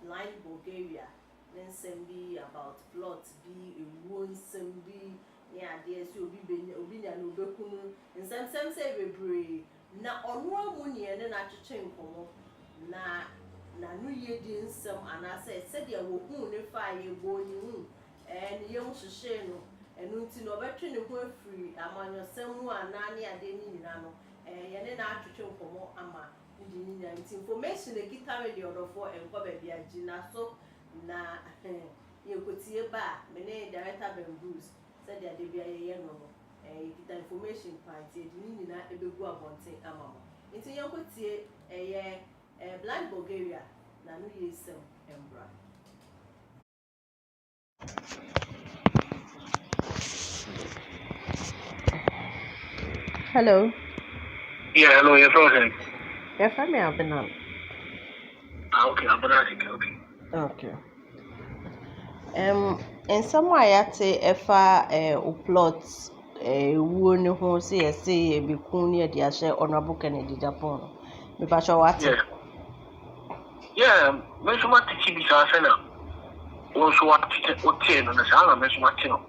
blind Borgaria, then somebody about plot be a wound somebody near dear so be no bekunu and some say we brave na onwa money and then at chain como na new year din some and I said there will ne fire go you and young sheno and until no better no free among your someone nanny and then no and then at chain como ama information the guitar radio for and cover the agina so na you could see a bar many director Ben Bruce said that they be a no get information party you know a big go about amamo into you could see a blind Borgaria na no year some embra. Hello. Yeah, hello, you're frozen. Yes, I'm here. Okay, I'm okay. In some way, I say if I plot won who say be near the share honorable Kennedy Agyapong. Me pa sure what? Yeah, me so what teach bi sa na. Wo so what teach o tie no na sa na me so what no.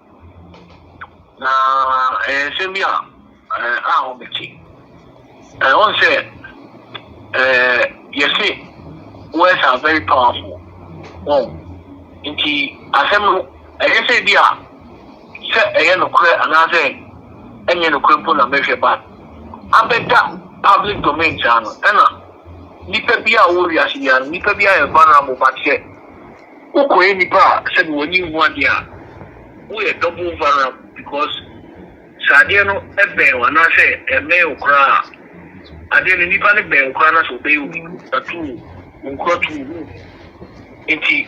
Na se mi a ho be ti. On say you see words are very powerful. Oh, inti asem I say dia say no kure anaze enye no kure po na mehwe ba. Abeda public domain channel ena nipa bia wo wi asiya nipa bia e vulnerable but say ukoye nipa say woni hu ade a wo e double vulnerable because sadie no ebe wana say eme okra ade ni nipa ne be okra na so be obi atu nkro tu enti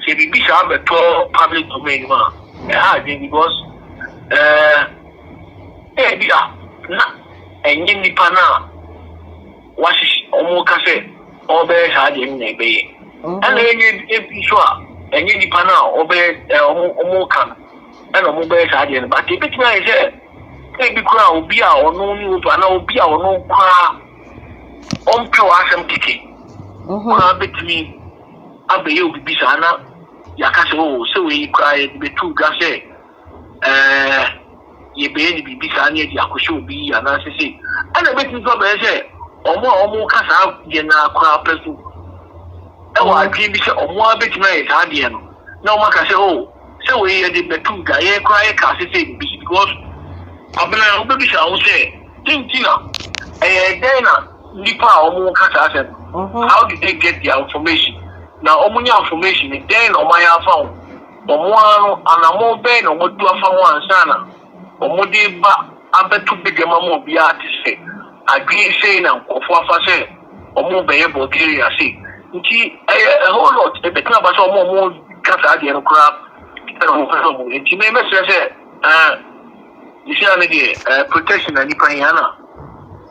se bibi sha beto public domain ma because bia na enye nipa na wasi omo ka se obe sha de ni be ana enye ebi so a enye nipa na obe omo kan ana omo be sha de ni but ebi tina ise ebi kura obi a ono ni oto ana obi a ono kwa onpe wa asem tiki kwa betimi abeye obi bi sha na yakase o se we kura e betu ga se ye be ni bibi sa na di akoshe obi ana sese ana betimi so be se omo kasa je na kura pesu e wa adwi bi se omo abetimi e sa de no na omo kase o se we ye di betu ga ye kura ye ka sese bi because abena obi bi sa o se tintina dena nipa omo kasa se how did they get the information now omunya information then omaya found omo anamo be no modu afa ho ansana omode ba abetu bigema mo bia ti se agri say na nkofo afa se omo be ye Borgaria say nti a whole lot e be tna ba so omo kasa de no crap no so mo nti me say you see an idea protection na nipa yana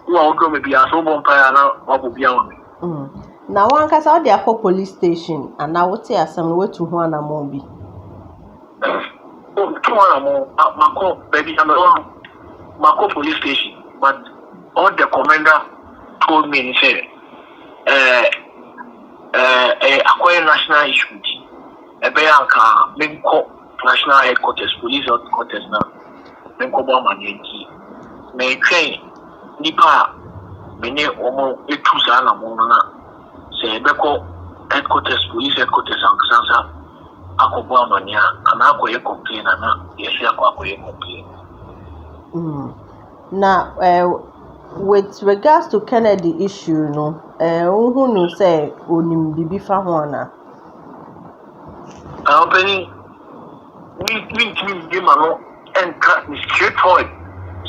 wo go me bia so bon pa yana wo bia wo na one kasa o dey akọ police station and na what say asem we to ho na mo bi to na mo mako baby am mako police station but all the commander told me he said akọ national issue be anka menko national headquarters police headquarters na menko ba manyenki me train nipa mene omo etuza na mo na se beko headquarters police headquarters ankasansa akobo amania ana akoye complain na yesi akoye complain na with regards to Kennedy issue no who no say onim bibi fa ho na opening we mano enka straightforward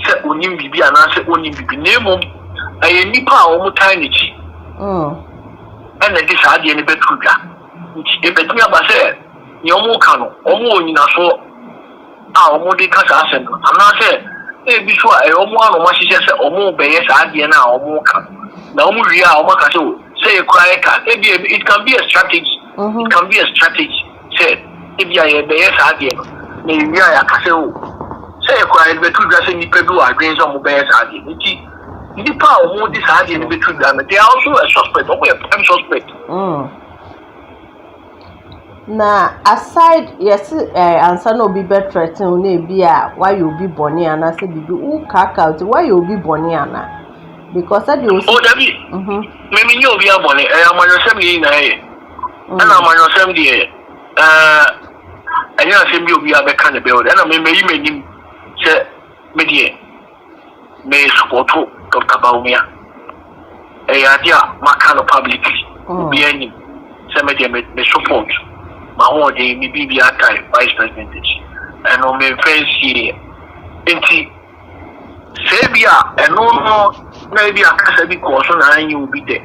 say onim bibi ana say onim bibi nemo aye nipa o mo tiny chi ene di sa de ne betuga nti e betumi abase ni omo ka no omo onyina so a omo de ka sa asem ana se e bi so a omo anu ma hihye se omo be ye sa de na omo ka na omo wi a omo ka se e kwa e ka it can be a strategy it can be a strategy say e bi a ye be ye sa de no na wi a ya ka se e kwa e betuga se ni pedu adwen so mo be ye sa de nti nipa omo di sa de ne betuga na they are also a suspect omo a prime suspect Na aside yes answer no be better threaten na be a why you be boni ana say bibi who kaka out why you be boni ana because that you oh Dabi me me nyo bi abone amanyosem ni na e ana amanyosem de anya asem bi obi abeka ne be o na me yi menim se me de me support Dr. Baumia adia makano publicly obi ani se me de me support my whole day, me be time vice president, and on my friends here. Enti, Sabia, and no, maybe I can say because on you will be there,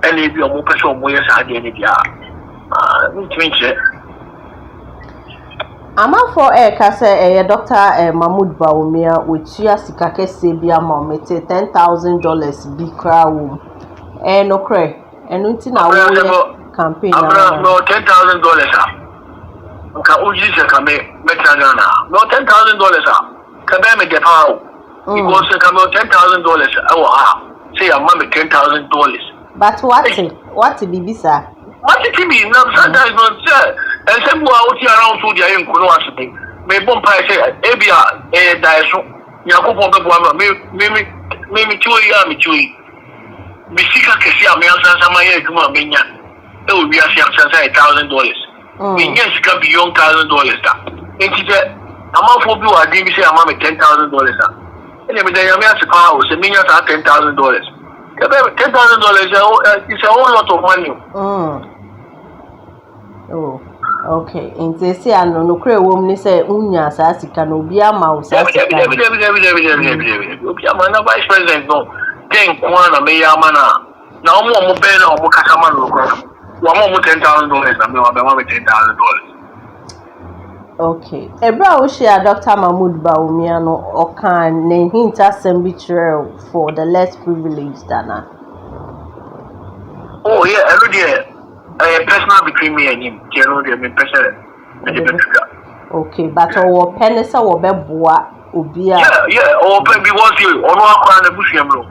and if you are more person, more yes, I didn't. I'm up for a case Dr. Mahmoud Baumia with Chia Sikake Sabia Momete $10,000 big crowd. No cray, and until now campaign. No $10,000. Ka uji se ka me metagana. No $10,000. Ka be me depa. Because ka me $10,000. Say I'm me $10,000. But what be sir? What it be? No sometimes no sir. And some go out here around so dia en kuno asete. Me bom pa say ebia daiso. Yakobon be boa me chui. Bisika kesi a me ansa ma ye adwuma menya. E obi asia $1,000. Yes, can be young $1,000. And she said, I'm out for you. I didn't say I'm $10,000. And every day I'm asked to call us, $10,000. $10,000 is a whole lot of money. Oh, okay. And they say, I know no cray woman say, Unya, Sassika, no be a mouse. I'm a vice president. No, then Kwana, Mayamana. Now, more better or more Casaman. $10,000. I mean, $10,000. Okay. Ebra we share Dr. Mahmoud Baumia no okan ne hint assembly for the less privileged dana. Oh yeah, I know the personal between me and him. You know the personal. Okay, but our penisa or beboa ubia. Yeah, or because you ono akwa na busuamro.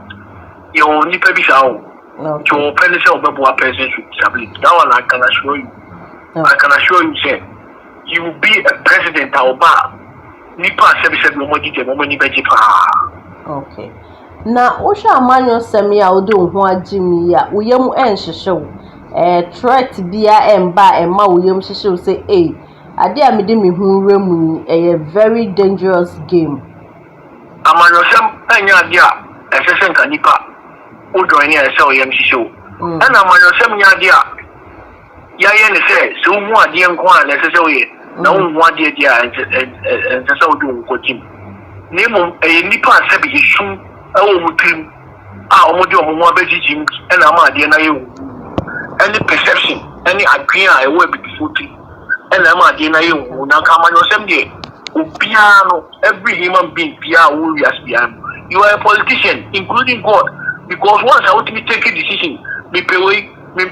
You only pebi sao. Okay. To open the beboa person with disability. That one I can assure you. I can assure you, say, you will be a president or bar. Nipa service no money the moment okay. Na osha amanyo semi a odi ho agimi ya uyem enhyehyw threat bia emba emma uyem hyehyew say ade a mede me hu remu a very dangerous game. Amanyo sem anya ade a esesen ka nipa o join here say uyem hyehyew. Ana amanyo sem nya ade a ya ye ne say so hu ade nko a na esese oye na hu ade ade a esese odi nko tim. Nemo nipa sabi isu awo mutim a omodi omo abejijim na ma ade na yewu any perception any agree I will be footy and na ma ade na yewu na ka manyo sem de obia no every human being bia wo wias bia you are a politician including God because once I want to take a decision me pewe me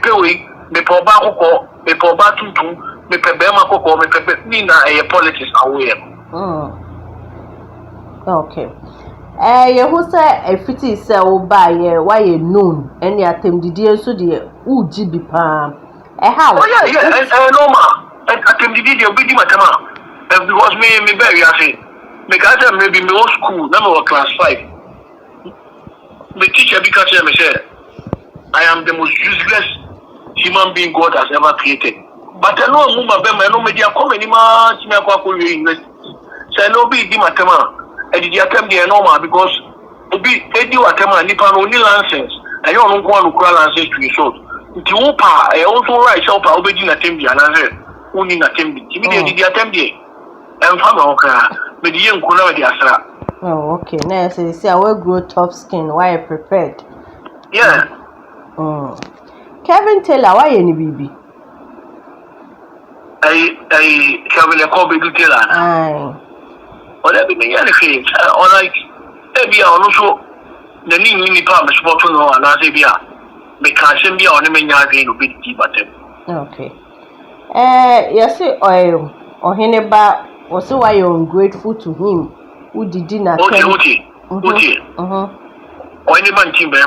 po ba kokko me po ba tuntum me pe be ma kokko me pe ni na politics aware. Okay. You who say a fitty sell by why you known any attempt did so the uji be palm. How? Oh, yeah, no, ma. Attempt did you be matama. Because me very say. Because maybe me old school, number class 5. The teacher because me say, I am the most useless human being God has ever created. But I know Mumba Bema, no media come anymore, Chimako university. So no be di matama. And the attempt is normal because obi edu attempt nipa no ni license and you don't want to call license to resort. Nti wo pa also right so pa obedi na attempt ya na say uni na attempt. Ti me the attempt dey. Em fa ma oka me di yenku na me di asra. Oh okay. Now say I will grow tough skin why I prepared. Yeah. Kevin Taylor why any bibi? I Kevin Kobe do Taylor. Aye. Or let me anything. Or like, maybe I also the new part of sport no and I say, me can't be on the main yard to be the okay. Yes, or Heneba was so I am grateful to him who did dinner. Okay. Or any man team, me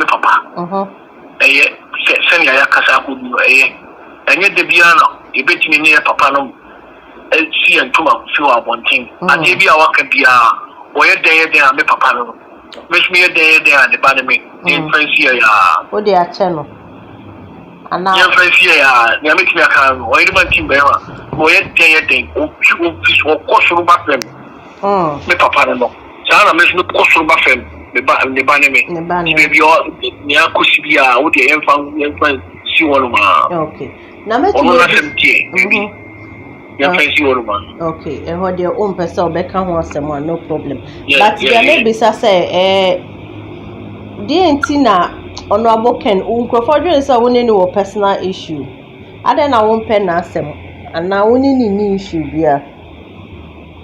papa. Send ya Casa, and yet the piano. a bit in near Papano, see and come up few of one thing. And maybe I walk a beer, or a day there, and Papano. Miss me a day there, and the banner in French here. What they are channel. And now, French here, they are making a car, or even Timbera, or a day a day, or course of back them. Me Papano. Sana miss no course of back them. The banner, maybe all near Kusibia, what the infant see one of my. Okay. Now, make okay, and what your own person become once someone, no problem. But there may be say, Tina honorable Ken Uncrofordu is a winning or personal issue. I then I won't pen them, and now winning any issue here.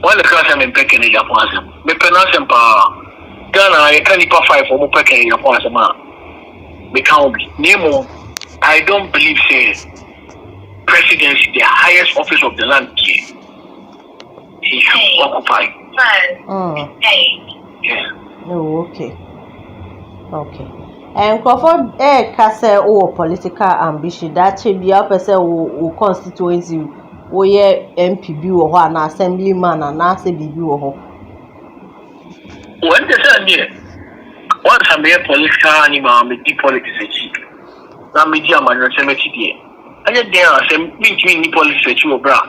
While the class I'm in Pekin in Japan, me penasem pa Ghana, I can't even fight for more Pekin in Japan. Become Nemo, I don't believe says. Presidency, the highest office of the land, he should occupy. Yeah. Oh, okay. Okay. And Crawford, Kase or political ambition that should be a person who constituency, where MPB or an assemblyman and ACBB or when the sun here, once I'm a political animal, I'm a deep politics. I'm a dear man, cemetery. I get there as a mean policy to a bra,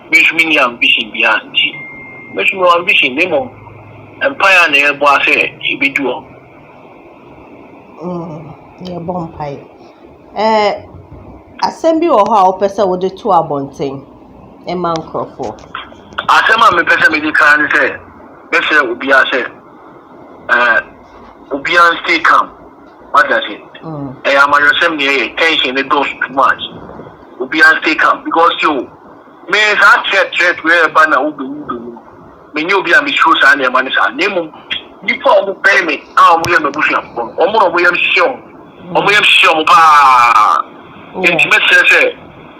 which means ambition beyond. Which more ambition, Nemo, and pioneer boss, he be dual. Yeah, bonfire. Assembly or how person would do 2 abonting a man Crawford. As a man, person may can say, let's say, would be a say, would be on stay calm. What does it? I am a assembly, tension, it goes too much. Will be on stay calm because you may have check where a banner will be. When you be a mistress and your man is a name before payment. We have a bush of or more we have shown. Or we have shown. Intimate says,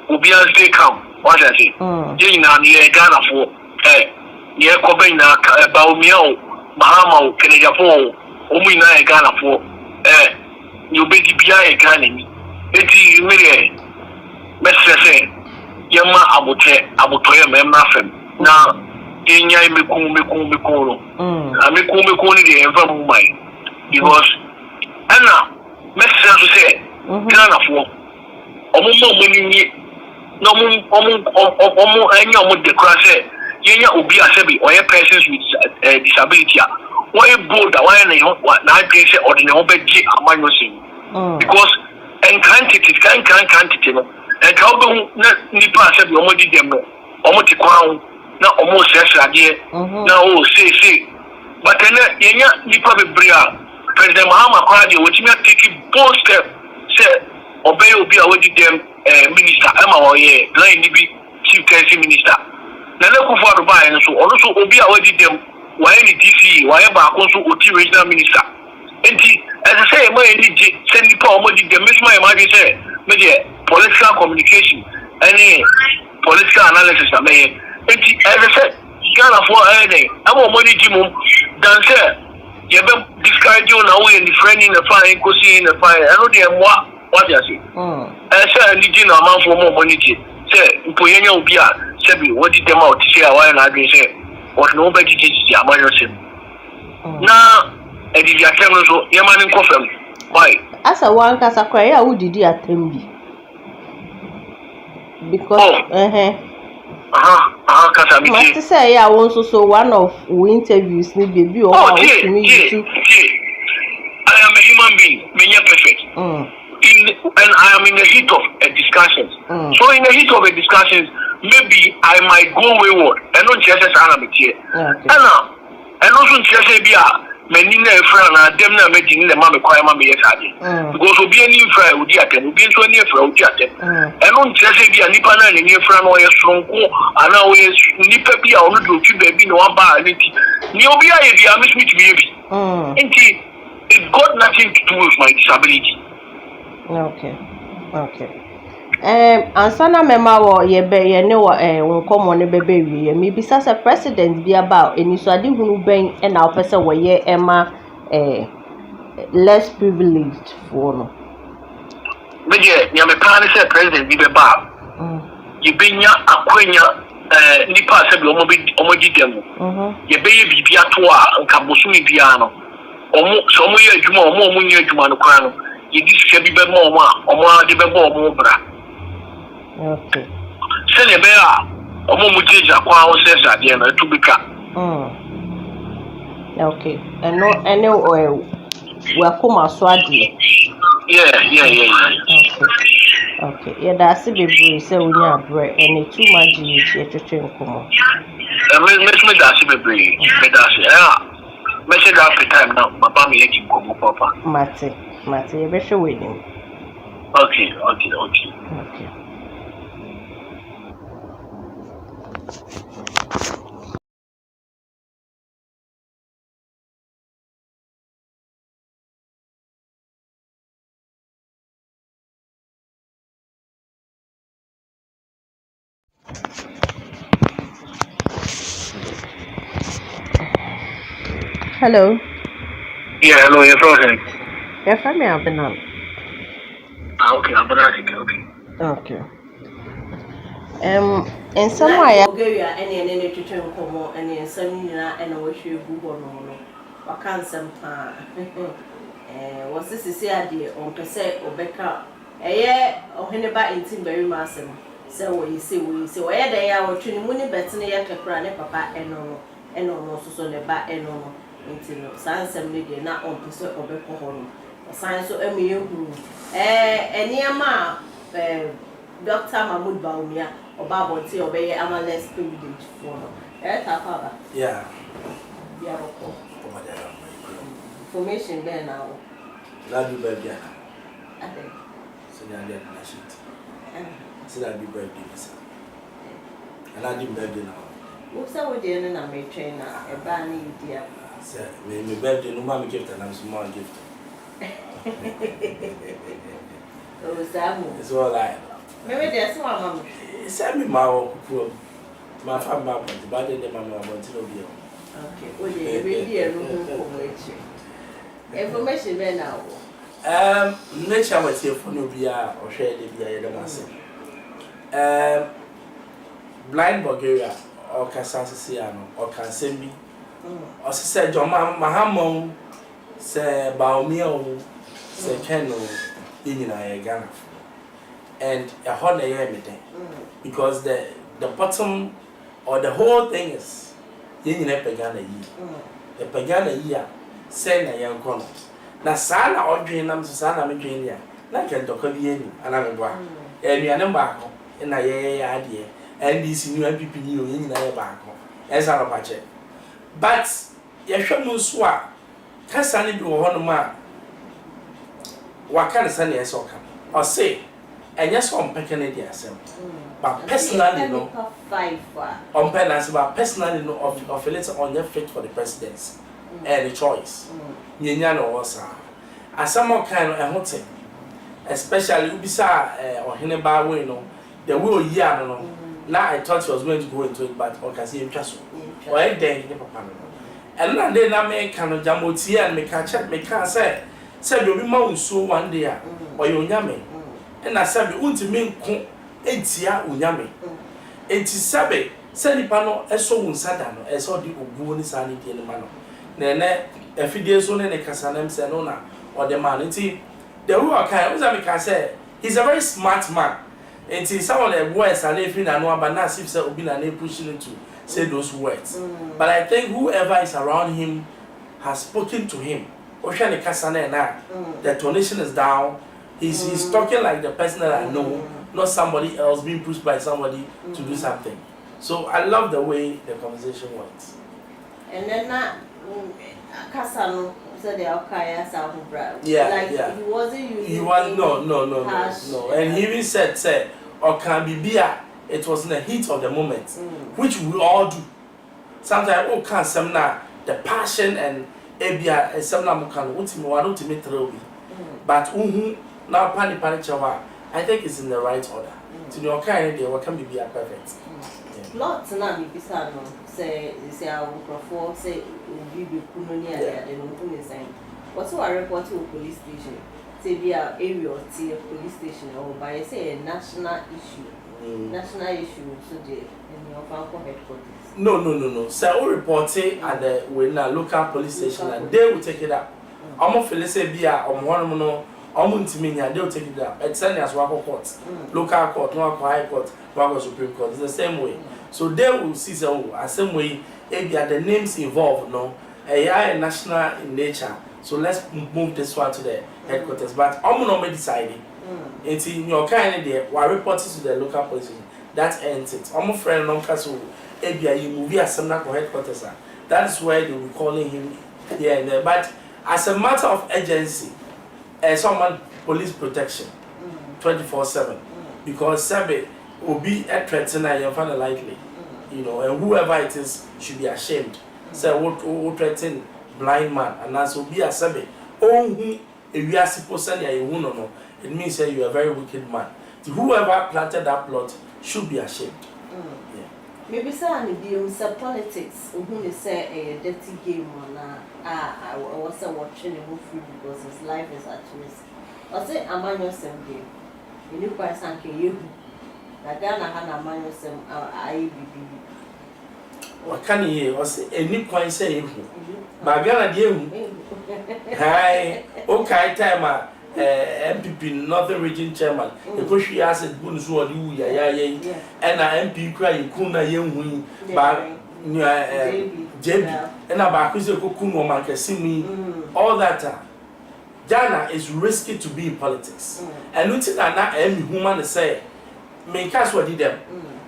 will be on stay calm. What does it? Jina near Ghana for near Cobina, Baumio, Mahama, Agyapong, Omina Ghana for you be the Ghana. It's million. Mesese yama abotoye memna fem na enya mekum amekum ni de enfa mu mai because ana mesese so say Ghana fo omo ni no omo enya omo de kra say yenya obi asebi oye persons with disability why bold why na agree say ordinary obeji amanyo sin because quantity no and how do nipa said your money them no almost crown now almost yesterday now say but then yenya nipa bebria President Mahama Kwadi which me take bold step say obey obi awedi them minister Emma Oye line ni bi chief council minister na na kufu adubai no so also obi awedi them why ni DC why ba konso oti regional minister enti as I say my ni send nipa omodi them miss my imagine say media political communication any political analysis I mean as I said Ghana for anything I'm money jimum than say you be discourage you now in the friend in the fire go see in the fire I know them what you say I say need you amount for more money say mpoyenya obi a say be what did them out say why na agree say what nobody did ya man say na e di ya tell so yamani confirm why as a one kasa kwa ya who did attend because must say I want so one of interviews ni baby or I am a human being, me perfect. And I am in the heat of a discussion. So in the heat of a discussion, maybe I might go wayward. I don't just say I'm here. And also just be many na friend na dem na me jini le ma me kwai ma me yesade because obi ani friend odi atem obi nso ani friend odi atem eno ntrese bi anipa na ni friend no ye sonko ana o ye nipa bi a onu do fi ba bi no aba ani ti ni obi aye bi am smith bi bi enti it got nothing to do with my disability. Okay. Ansana mema wo ye ne wo nkomo ne bebe wi me bisa se president bi aba enisuade hunu ben e na opese wo ye ema less privileged for no me je me plan say president bi be ba yɛbɛnya akwanya nipa sɛ bi ɔmo di dɛm yɛbɛyɛ biribi ato a nka bosome biara no sɛ ɔmo yɛ adwuma ɔmo nyɛ adwuma no koraa no yɛdi sika bi bɛma ɔmo a ɔmo de bɛbɔ ɔmo bra sɛnea ɛbɛyɛ a ɔmo gyinagyina kwan ho sɛ sɛ adeɛ no ɛto bi ka okay ɛno wakoma so adeɛ okay yɛda ase bebree sɛ wonya abrɛ ɛne too much yɛkyi ɛtwetwe nkɔmmɔ me da ase bebree me da ase mɛhyɛ da after time na maba me yɛkyi nkɔmmɔ papa mate yɛbɛhwɛ wɔ anim okay Hello. Yeah, hello, you're frozen. You're from me, Abenan. Okay, Abenan, okay. In some way, Borgaria, any to come on, any seminar, and I wish you Google no. I can't some time. Was this is the idea on per se or Becca? A year or Henneba in Timberry Massam. So we see, where they are watching money better than a cranny papa and no, so the back and no. Science media na on person obeko hono science so emiye hu eniama Dr. Mahmoud Baumia oba bonti obeye amaless privilege for no tapa yeah roko information there now that be baby ade so na dey na shit so that be baby visa and I did baby now who say we dey na me train na e ba na idia say me birthday no ma me gift and I'm small gift oh Samu it's all right maybe there's one mama send me my pro my family but bad day mama want to be okay o dey ready e no ko echi information be now nature what here for no bia or share the bia the mass blind Borgaria or Casasiano or Cansembi or said John Mahamon say Baumio say Keno in Ghana and a whole everything because the bottom or the whole thing is in Pagana the Pagana year send a young corner. Na sana odwin nam sana me dwen ya na kentoka bi ani ana me boa enuane baako na ye ade NDC new MPP ni o nyina ye baako esa no pache but ye hwem nso a kasa ne bi wo hono ma waka ne sana ye so ka o say enye so mpeke ne dia asem but personally no penance but personally no of a letter on your fit for the presidency and the choice nyenya no wosa asamo kind of ehote especially ubisa ohene ba we no the way oyi ano no na I thought he was going to go into it but okasi entwaso o e den ni papa no and na dey na me kan no jamoti and me ka check me kan say be obi ma unso one day a oyo nyame na say be untimi nko etia unyame enti sabe say nipa no eso unsada no eso di oguo ni sa ni die ni ma no nene efidie so ne kasanem se no na or the man nti the way kind we say me say he's a very smart man nti some of the words are left na no aba na sif say obi na pushing him to say those words but I think whoever is around him has spoken to him o hwe ne kasane na the tonation is down he's talking like the person that I know not somebody else being pushed by somebody to do something so I love the way the conversation went and then Kasano said the Alkaya Sabra. Yeah, like yeah. He wasn't using he was no. And he even said, or can be beer. It was in the heat of the moment, which we all do. Sometimes, oh, can some na the passion and ebia and some na can ultimate through. But now pani chawa. I think it's in the right order. To your kind of what can be perfect. Lots na mi bisa no say our microphone say we be kunonia there they don't do anything. What's our report to police station? Say be our area or police station or by say a national issue. national issue so the in your Falco headquarters. No. So we report it at the local police station and they will take it up. Almost feel say be a one no they will take it up. It's send as Wako court, local court, no high court, Wako Supreme Court. It's the same way. So they will see the same way. If the names involved, no, a national in nature. So let's move this one to the headquarters. But I'm not deciding. It's in your kind of day. We report it to the local police. That ends it. I'm a friend of Castle. Ebia, you move here, some headquarters. That is where they will be calling him here and there. But as a matter of urgency, someone police protection 24/7 because Sabe will be a threat tonight and find it likely. You know, and whoever it is should be ashamed. So what threaten blind man and that's will be a Sabe. Oh, if you are supposed to say you no, it means that you are a very wicked man. Whoever planted that plot should be ashamed. Maybe say politics. Who say a dirty game on I was watching a movie because his life is at risk. I say a manual same game. You need quite something you. Ghana had a manual same IBB. What can you hear? I say any point say you. But Ghana dear. Hi, okay, time. MPP Northern Region Chairman, the push he asked Bunzu or you, and I MP cry, Kuna Young, but JB, and about Kuno Manka see me all that time. Ghana is risky to be in politics, and until that, every woman say, make us what did them,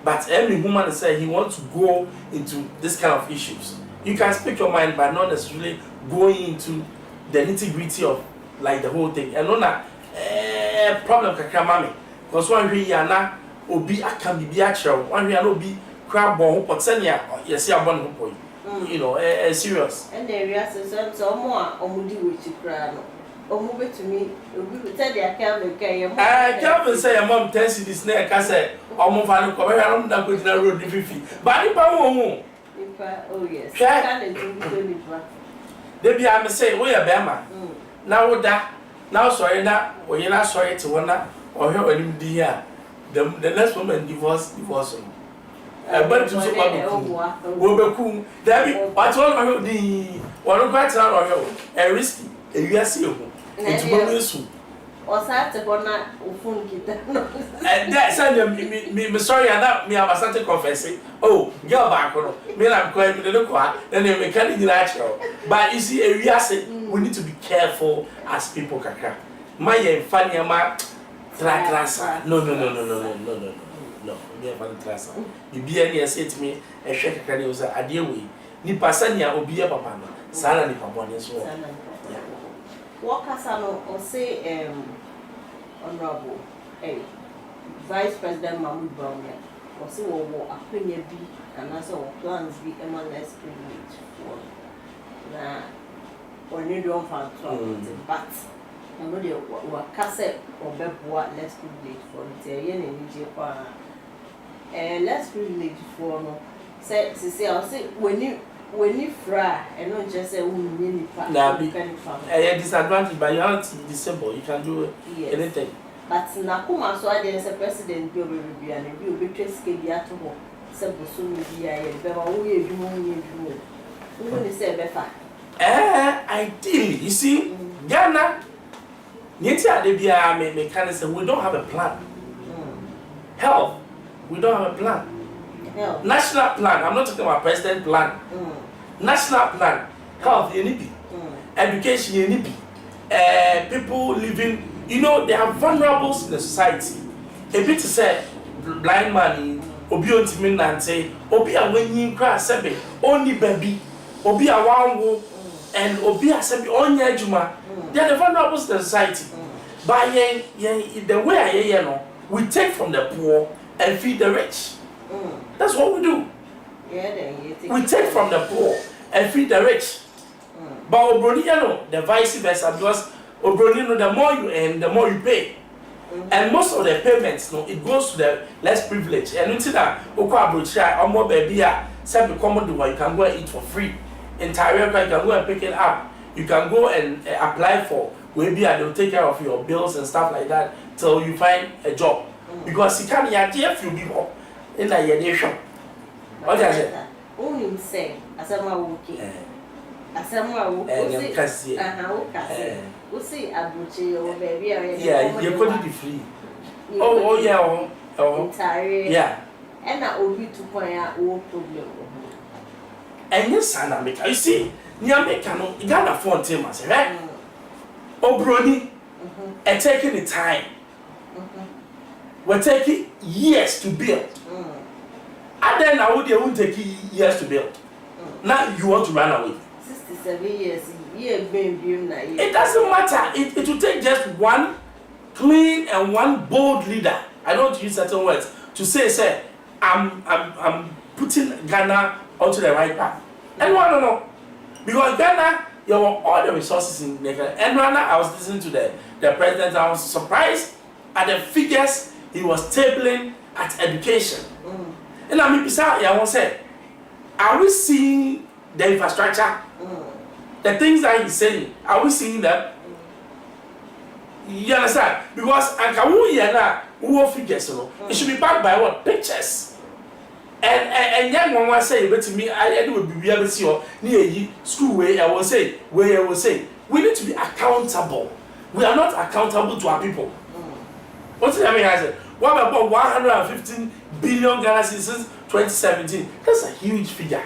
but every woman say he wants to go into this kind of issues. You can speak your mind, but not necessarily going into the nitty-gritty of like the whole thing. And no problem kakra mami. Because one we na obi can be actual. One we no be crab bon but senya yes ya bon boy. You know, serious. And the areas so more omudi which cry no. Omu betumi obi tell their Calvin Calvin say your mom tells you this neck I say omo fa no ko we am da ko jina road fifi. But ni pa wo mu. Oh yes. Can do ni pa. They be am say we ya be ma. Now that now sorry that or you're not sorry to one or him dear the next woman divorce but to so cool there be what all the one quite a risky a yes you into or sat upon that phone and that send me sorry and that me have started confessing oh girl back me I'm going to look then they make it natural but you see a yes we need to be careful as people kakra my funny ma trasa no me funny trasa you be any say to me e hwe kakra dey say ade we ni pasania obi e papa no sala ni papa ne so Wakasa no or say honorable Vice President Mahmoud Bawumia or say wo apenya bi and also plans bi MLS privilege for na or need one for but I know the wakasa or beboa less privilege for the yen and nije kwa less privilege for no say I say when you fry and not just say we disadvantage but you have to be disabled you can do anything but nakuma so there is a president bi obi and bi obi tweske bi ato ho se boso mi bi aye be ba wo ye edwuma wo ni say be fa ideally you see Ghana nyeti ade bia me can say we don't have a plan health we don't have a plan national plan I'm not talking about president plan national plan health NEP education NEP people living you know there are vulnerables in the society a bit to say blind man obi ontimi nante obi a wanyin kra sebe oni baby obi a wanwo and obi a sebe onya adwuma they are the vulnerables in the society by the way I no we take from the poor and feed the rich that's what we do we take from the poor and feed the rich but obroni no the vice versa because obroni no the more you earn the more you pay and most of the payments no it goes to the less privileged and until that okwa abrochia omo baby a say become the one you can go and eat for free in Tyria you can go and pick it up you can go and apply for maybe they will take care of your bills and stuff like that till you find a job because he can't hear few people in a year show. What does it? Only say, as a walkie. As someone who can see a butcher or baby. Yeah, you're going to be free. Oh, yeah, entire. Yeah. And I will be to point out all problem. And yes, son, make you see, near me cannot Ghana phone team, right? Oh, Brody, and taking the time. We're taking years to build. And then I won't take years to build. Now you want to run away. 67 years, it doesn't matter. It will take just one clean and one bold leader. I don't use certain words to say, I'm putting Ghana onto the right path. And no. Because Ghana, you have all the resources in Ghana. And I was listening to the president. I was surprised at the figures he was tabling at education. And I mean, besides, I want to say, are we seeing the infrastructure? The things that he's saying, are we seeing them? You understand? Because who figures, it should be backed by what? Pictures. And young one was saying, but to me, I would be able to see near school where I will say, we need to be accountable. We are not accountable to our people. What did I mean? I said, what about 115 billion Ghana since 2017? That's a huge figure.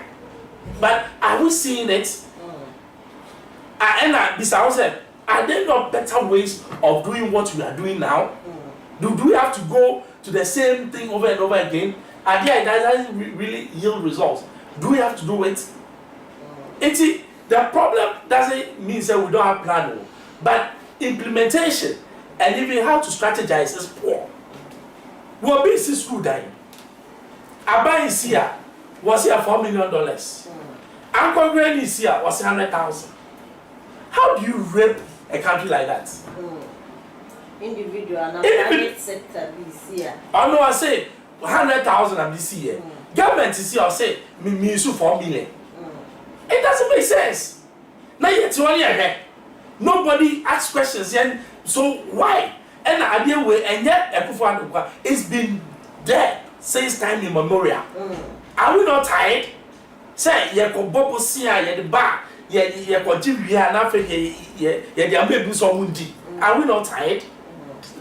But are we seeing it? And besides, are there not better ways of doing what we are doing now? Do we have to go to the same thing over and over again? And yeah, that doesn't really yield results. Do we have to do it? The problem doesn't mean that we don't have plan, but implementation and even how to strategize is poor. We'll be in school dying. Abba is here was here $4 million. Uncle Granny is here was 100,000. How do you rape a country like that? Individual and private sector this year. I know I say 100,000 of this year. Government is here, I say, me issue 4 million. It doesn't make sense. Now yet nobody asks questions yet. So why? And the idea way and yet it's been there since time immemorial. Are we not tired? Say you go bobo sia you the back. You continue here and Africa, you so mundi. Are we not tired?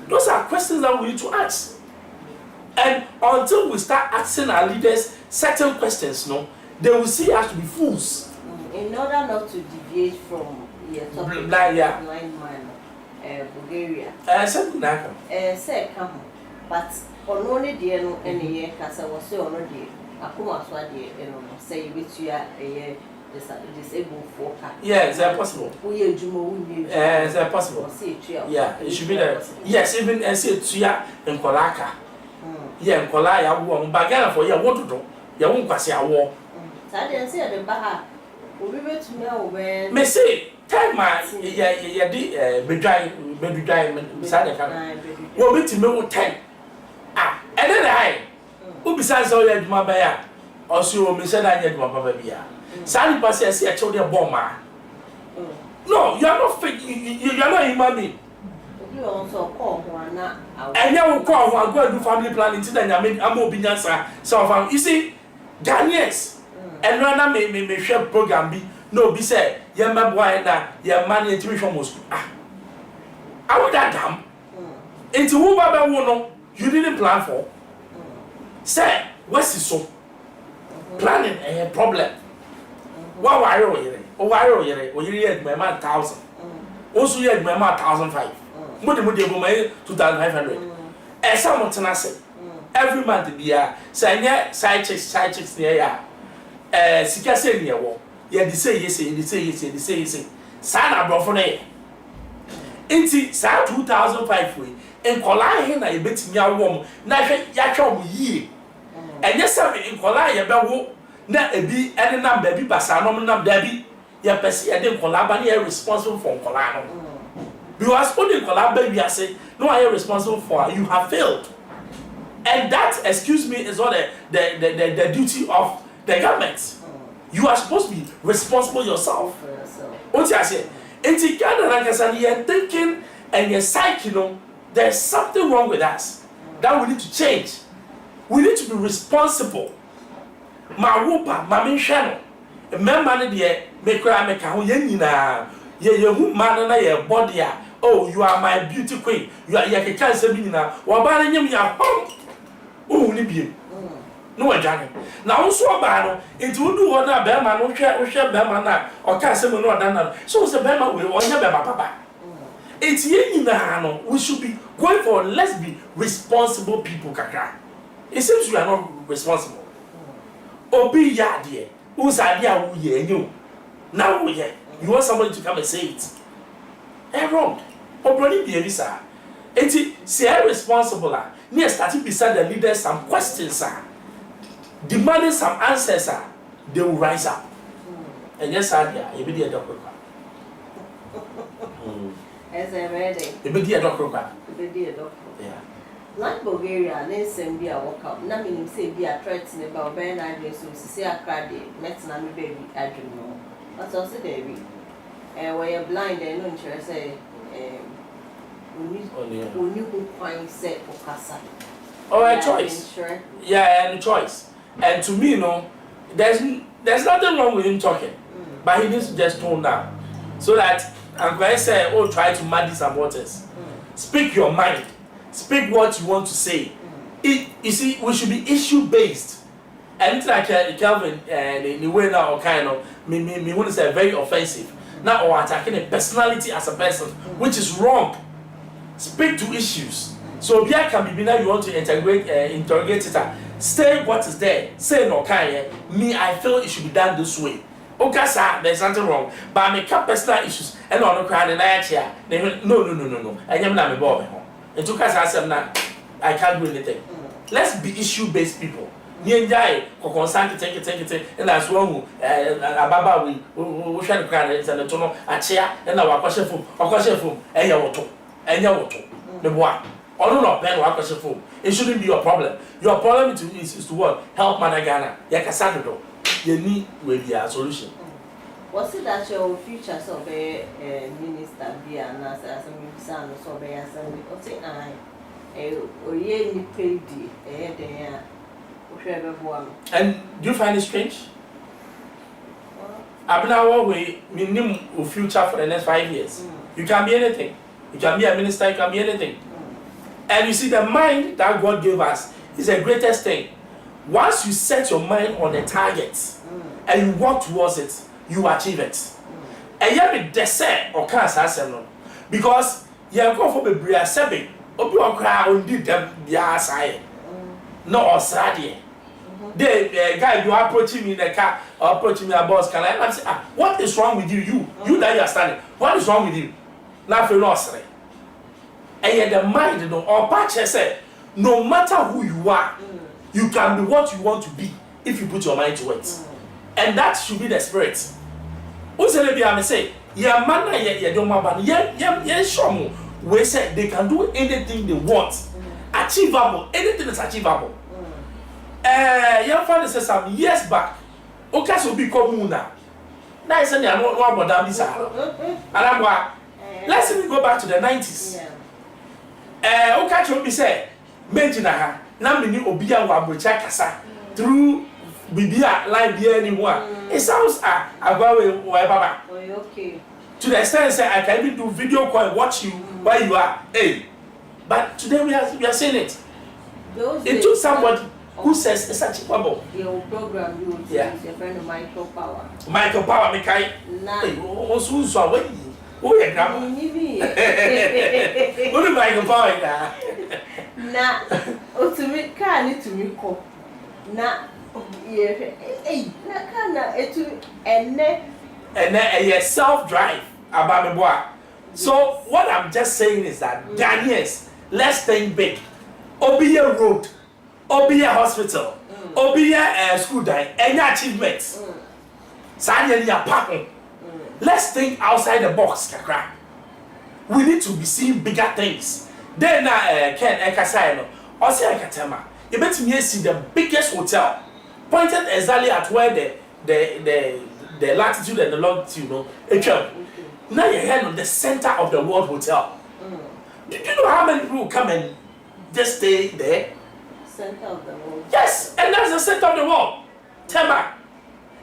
Those are questions that we need to ask. And until we start asking our leaders certain questions, they will see us to be fools. In order not to deviate from your topic, blind man, Borgaria. Something like that. Say come, but on only the end any year, Casa was so already. I come out say which you are a disabled for. Yeah, is that possible? Is that possible? Yeah, it should be there. Yes, even and say Tuya and Kolaka. Yeah, Kolaya won Bagana for your water. You won't pass your war. I didn't say the Baha. We were to know when. May say, time my be dry beside the camera. We'll be to know 10. And then I, who besides all your Mabaya, also, Miss and I get my Papa. Sandy Passes, I told you a bomber. No, you are not fake, you are not human being. You also call one now. And you will call one, go and do family planning today. I mean, I'm moving answer. So, you see, Ghanaians, and Rana may share program be no be said, your man, your money and tuition must. I would that damn. Into who Baba won, you didn't plan for. Say, what's it so? Planning a problem. What wire you? Oh, wire you had my man 1,000. Also, you had my man 1,500. What the money 2,500. And someone to say, every month be a side chicks near ya. Sika say near war. Yeah, they say yes. Sana bro for ne. Inti sa 2,500 way. And kola he na e betimi awom na hwe ya hwe mo yie. Enye se in kola ye bewo na ebi ene number bi basa no nam da bi ye pese ye de kola ba na ye responsible for kola no. Because only kola ba wi ase no are you responsible for, you have failed. And that, excuse me, is not the duty of the government. You are supposed to be responsible yourself. What you say? Inti Ghana like I said, you're thinking and you're psyching, there's something wrong with us. that we need to change. We need to be responsible. Ma wopa, ma menhwe no. Memma ne de me kra me ka ho ye nyina. Ye hu man na ye body a. Oh, you are my beauty queen. You are ye keka se bi nyina. Wo ba na nyam ya pom. Oh, ni biem. No adwane. Na wo so ba no, enti wo du wo na be ma no hwe be ma na o ka se mo no odan na. So se be ma we onye be ma papa. Enti ye nyina no, we should be going for, let's be responsible people kakra. It seems you are not responsible. Obi ya de, usa de a wo ye enyo. Na wo ye. You want somebody to come and say it. Wrong. Obroni be visa. Enti say responsible ah. Near starting beside the leaders some questions ah. Demanding some answers ah. They will rise up. And yes, idea, you be the doctor. As I read it. You be the doctor. You be the doctor. Yeah. Like Borgaria, let's send me a walk up. Now, meaning say be a threatening about Ben Adrian, so see a card, met na me baby, I don't know. That's also David. Where you're blind and no interest, when you find set for Casa. Oh, a choice. Yeah, and a choice. And to me, you know, there's nothing wrong with him talking, but he needs to just tone down. So that, I'm going to say, oh, try to muddy some waters. Speak your mind. Speak what you want to say. You see, we should be issue based. And it's like Calvin in the way now, kind of, me want to say very offensive. Now, or attacking a personality as a person, which is wrong. Speak to issues. So, Bia can be now you want to interrogate it. Say what is there. Say no, kind. Me, I feel it should be done this way. Okay, sir, there's nothing wrong. But I make up personal issues and on the crowd and I chair. No. I am not a boy. And to cast ourselves now, I can't do anything. Let's be issue-based people. Near die, or consent to take it, and that's one Baba, we shall cry and the tunnel, a chair, and our question food, and your auto, the boy. Or no, pen or question food. It shouldn't be your problem. Your problem is to what? Help Managana, Yakasado. You need with your solution. Was it that your future survey minister be an as a son or survey as a yearly paid and do you find it strange? I've been our way, minimum future for the next 5 years. You can be anything. You can be a minister, you can be anything. And you see, the mind that God gave us is the greatest thing. Once you set your mind on a target and you work towards it, you achieve it. And yet be desert or cancer because you are going for the bria sebi. Obi or cry on did them the side. No or sadie. The guy you are approaching me in the car or approaching me a boss can I say, what is wrong with you? You that you are standing. What is wrong with you? Nothing lost. And yet the mind, you know, or patch say, no matter who you are, you can be what you want to be if you put your mind to it. And that should be the spirit. I say, yeah, man, yeah, don't mind, yeah, show we say they can do anything they want. Achievable, anything is achievable. Your father says some years back, okay, so become Muna. Now I said, I don't know about this. And I'm like, let's even go back to the 90s. Okay, so we say, mention her, Namini Obia Wabucha Kasa through Bibia, like beer anymore. It sounds okay. To the extent say I can even do video call and watch you where you are. Hey. But today we are saying it. It took somebody who says it's achievable. Your program you will your friend of Michael Power. Michael Power, Mikai. Hey, also so when you grandma. What do Michael Power now? To me, can't to me call. Hey, and a self-drive about the boy. So what I'm just saying is that Ghanaians, let's think big. Obiya road, Obiya hospital, Obiya school day, any achievements. Let's think outside the box, kakra. We need to be seeing bigger things. Then Ken Ekasayano, or say Ekatema. You bet me see the biggest hotel, pointed exactly at where the latitude and the longitude, Now you're here on the center of the World Hotel. Do you know how many people come and just stay there. Center of the world. Yes, and that's the center of the world. Tema.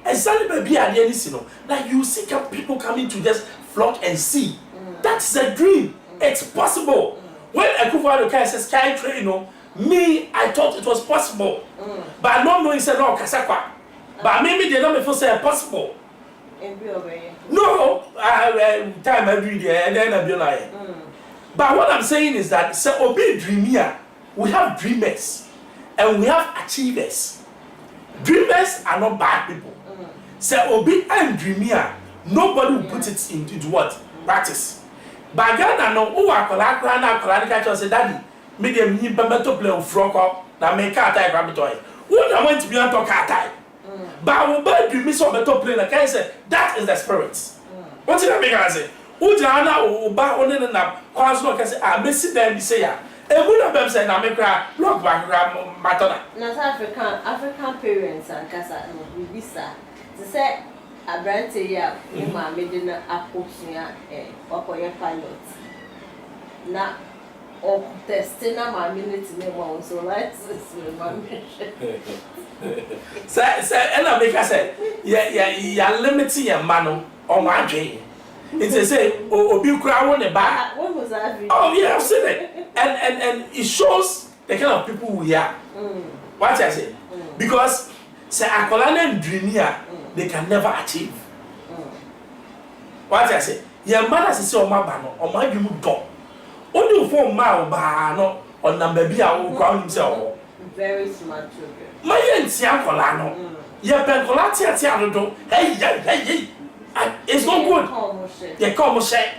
Exactly, baby, at the end, you know, like you see people coming to just flock and see. That's the dream. It's possible. When Akufo-Addo says sky train, you know, me, I thought it was possible. But I don't know, he said, no, Kasakwa. But maybe they don't feel say possible. No, time every day, and then I'll be like. But what I'm saying is that, say, obey dreamer, we have dreamers, and we have achievers. Dreamers are not bad people. Say, obey and dreamer, nobody will put it into what? Practice. But Ghana, no, who are Kolakra, say, Daddy, medium, you better play with Froko, now make a type rabbit toy. What I want to be on talk type. But I will buy dreamers on the top plane, like I said, that is the spirit. What did I make? I say, Ujana or buy on in the Quans look, I say, I miss it then, say, and when I'm saying, I make a look back, Matona. Not African parents and Casa and Visa. To say, a brand here, my maiden Aposia, or your pilot. Now, or testing my minute name also, right? Say, and I make I say, yeah, limiting your man on my dream. It's a say, oh, you cry on the back. When was that? Oh, yeah, I've seen it. And it shows the kind of people we are. What I say? Because, say, Akolana and Dreamia, they can never achieve. What I say? Your mother says, oh, my banner, or my dream dog. Only for my banner, or number be our ground himself. Very smart children. My auntie Akolano. Your Pencolati, do. Hey. It's not good. They come say.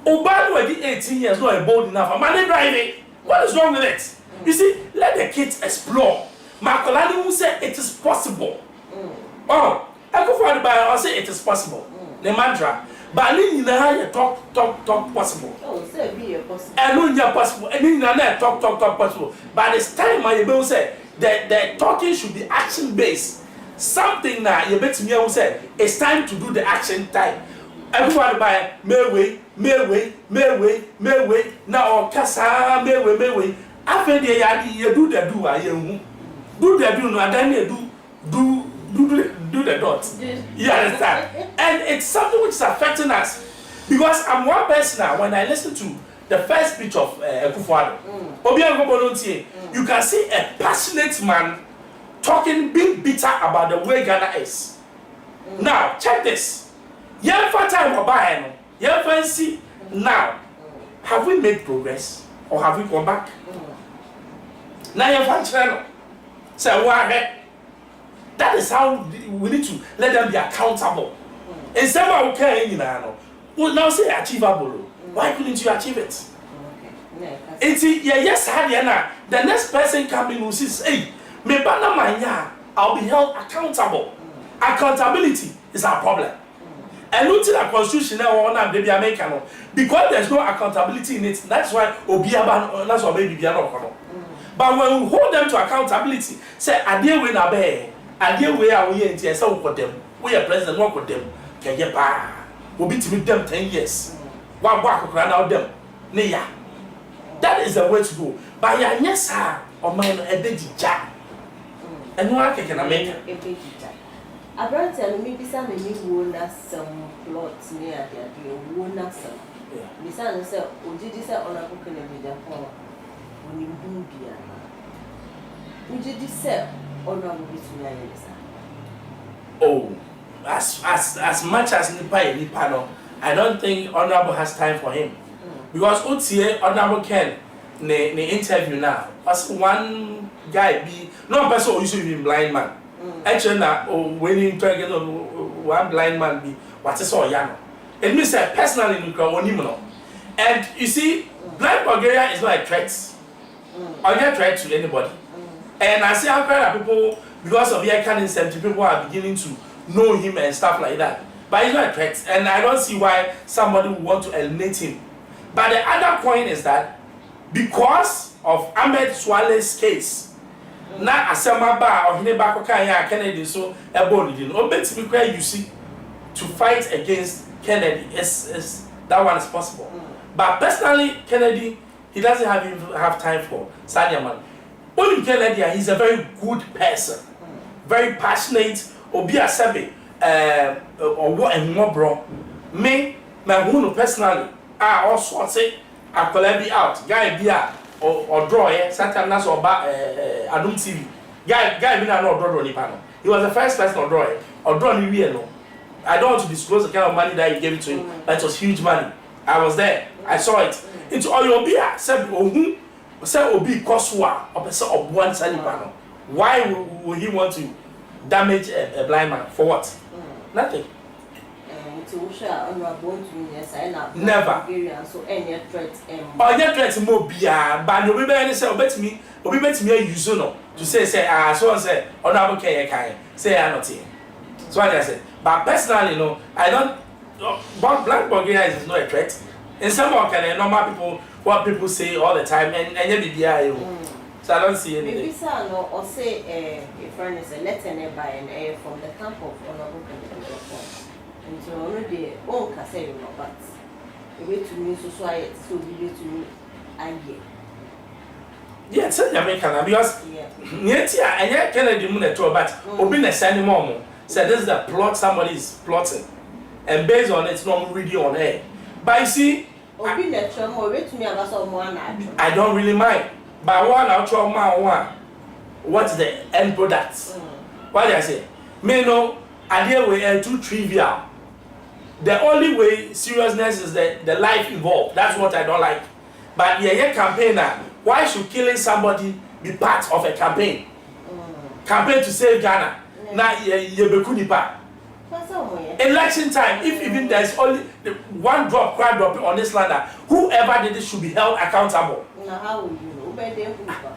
Obama at the 18 years not bold enough. I'm not driving. What is wrong with it? You see, let the kids explore. Makolani will say it is possible. Oh, I go for the buyer. I'll say it is possible. The mantra. But you know you talk possible. Oh, say be possible. And you possible. And you know talk possible. But it's time I will say the talking should be action based. Something that you bet me will say it's time to do the action time. Everybody buy may way. Now kasa may way. After you do the do I do the do no then do the dots. You understand? And it's something which is affecting us. Because I'm one person now, when I listen to the first speech of Akufo-Addo, you can see a passionate man talking, being bitter about the way Ghana is. Now, check this. See, now, have we made progress or have we gone back? Now, say, that is how we need to let them be accountable. And someone okay, well, now say achievable. Why couldn't you achieve it? It's yes, the next person coming will say, hey, me bana manya, I'll be held accountable. Accountability is our problem. And look at the constitution now, baby American. Because there's no accountability in it, that's why Obiaba, that's why baby Biano. But when we hold them to accountability, say, I deal with a bear, I deal with our way and so with them. We are president, work with them. Can you buy? We'll be to meet them 10 years. One walk around out them. Neya. That is the way to go. But yes, sir, or mine a big jack. And no, I can make it. I brought tell me beside me won some plots near the won some. Beside say, oh, did you say on a book in a Agyapong? When you do beer. Would you say on a book? Oh, as much as Nipa, I don't think Honorable has time for him. Because Otie, Honorable Ken, the interview now, as one guy be, no person who used to be blind man. Actually, when you try to get one blind man be, what is all young? It means that personally, and you see, blind Borgaria is not a threat. Or not a threat to anybody. And I see how quite people, because of the kind incentive, people are beginning to know him and stuff like that. But he's not a threat. And I don't see why somebody would want to eliminate him. But the other point is that because of Ahmed Swale's case, now Asema Ba or Hinebako Kaya Kennedy so ebony didn't obey to be quite you see to fight against Kennedy is that one is possible. But personally, Kennedy, he doesn't have time for Sadia man. Only Kennedy, he's a very good person, very passionate. Obi Asabe, or what and more bro. Me, my own personally, I also say I could be out. Guy be out or draw. Sometimes that's or Adum TV. Guy be not draw any panel. He was the first person or draw me no. I don't want to disclose the kind of money that he gave to him, but it was huge money. I was there. I saw it. It's all your be said who said Obi Koswa or person of one sunny panel. Why would he want to damage a blind man? For what? Nothing. Never. So any threat. Or your threat more be but no be any say obet me use no to say so and say honorable kai say I not here. So I say, but personally, no, I don't. Black Borgaria is not a threat. In some normal people, what people say all the time, and you so I don't see anything. Maybe no, or say a friend is a letter by an from the camp of honorable candidate. And so already all can say but the way to me society so be to me yeah, it's American because yeah, and yet Kennedy moon at all, but obi na send more. So this is the plot somebody is plotting, and based on it's not really on air. But you see, I don't really mind. But one outro man what's the end product? What do I say? Me no idea we too trivial. The only way seriousness is the life involved. That's what I don't like. But yeah, campaigner, why should killing somebody be part of a campaign? Campaign to save Ghana. Now election time, if even there's only one crowd dropping on this land, whoever did it should be held accountable. How will you know?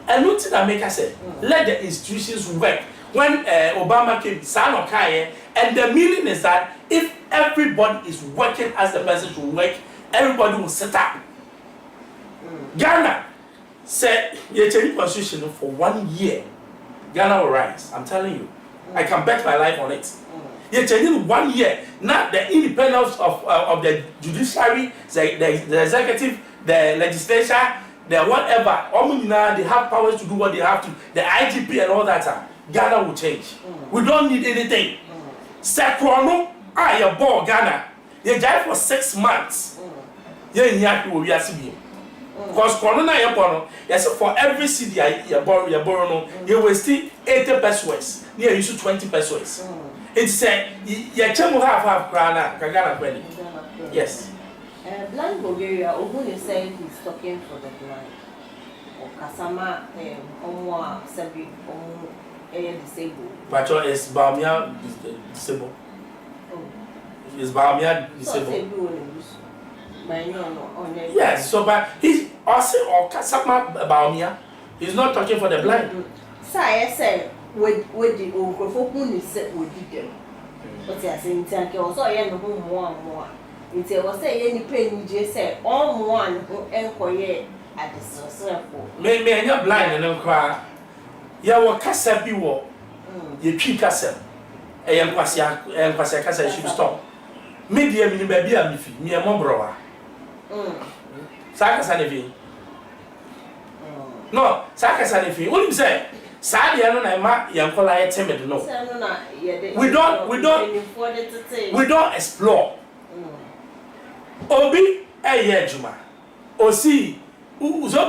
And one thing that make us say, let the institutions work. When Obama came, San Okaye, and the meaning is that if everybody is working as the person should work, everybody will set up. Ghana said, you change constitution for 1 year, Ghana will rise. I'm telling you. I can bet my life on it. You're changing 1 year. Not the independence of the judiciary, the executive, the legislature, the whatever. They have powers to do what they have to. The IGP and all that. Ghana will change. We don't need anything. Sekrono, you're born Ghana. You died for 6 months. You're in Yaki. Because Corona, yes, for every city you borrow, you will still 80 pesos. You use 20 pesos. It's you have Ghana credit. Yes. Blind Borgaria, Ogun is saying he's talking for the blind. Or Kasama, Omwa, Sabi, disabled. But is Bamia disabled? Is Bamia disabled? Yes, so but he's also or Kasama Bamia. He's not talking for the blind. So I say with the Okrofokun is set with them. But yes, in Tanki also I am more. It was say any pain you just say all one who enquire at the circle. Me and you're blind and cry. Ya wa kasa bi wo ye twi kasa e yan kwase kasa should stop me dia mi ba bia mi fi mi e mo browa sa kasa ne fi no sa kasa ne fi only say sa dia no na ma yan kola ye temed no we don't explore obi e ye juma osi